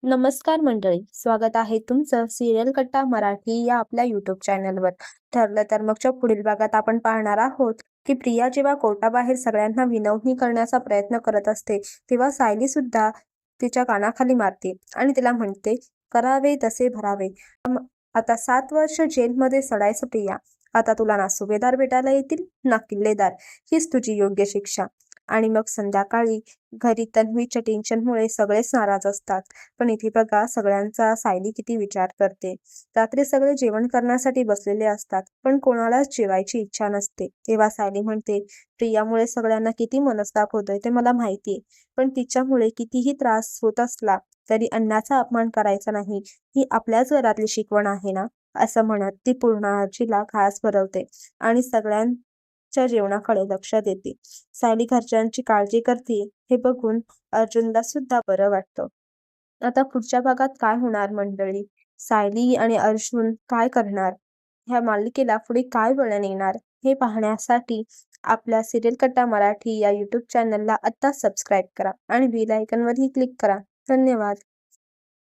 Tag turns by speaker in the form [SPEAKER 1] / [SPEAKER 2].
[SPEAKER 1] नमस्कार मंडळी, स्वागत आहे तुमचं सिरियल कट्टा मराठी या आपल्या यूट्यूब चॅनलवर. ठरलं तर मगच्या पुढील भागात आपण पाहणार आहोत की प्रिया जेव्हा कोर्टाबाहेर सगळ्यांना विनवणी करण्याचा प्रयत्न करत असते, तेव्हा सायली सुद्धा तिच्या कानाखाली मारते आणि तिला म्हणते, करावे तसे भरावे. आता 7 वर्ष जेलमध्ये सडायचं प्रिया. आता तुला ना सुभेदार भेटायला येतील ना किल्लेदार. हीच तुझी योग्य शिक्षा. आणि मग संध्याकाळी घरी तन्वीच्या टेन्शनमुळे सगळेच नाराज असतात. पण इथे बघा सगळ्यांचा सायली किती विचार करते. रात्री सगळे जेवण करण्यासाठी बसलेले असतात, पण कोणालाच जेवायची इच्छा नसते. तेव्हा सायली म्हणते, प्रियामुळे सगळ्यांना किती मनस्ताप होतोय ते मला माहितीये, पण तिच्यामुळे कितीही त्रास होत असला तरी अन्नाचा अपमान करायचा नाही, ही आपल्याच घरातली शिकवण आहे ना. असं म्हणत ती पूर्णाजीला घास भरवते आणि सगळ्यांच्या जेवणाकडे लक्ष देते. सायली घरच्यांची काळजी करते हे बघून अर्जुनला सुद्धा बरं वाटतं. आता पुढच्या भागात काय होणार मंडळी? सायली आणि अर्जुन काय करणार? ह्या मालिकेला पुढे काय वळण येणार? हे पाहण्यासाठी आपल्या सिरियल कट्टा मराठी या यूट्यूब चॅनलला आत्ताच सबस्क्राईब करा आणि बेल आयकॉनवरही क्लिक करा. धन्यवाद.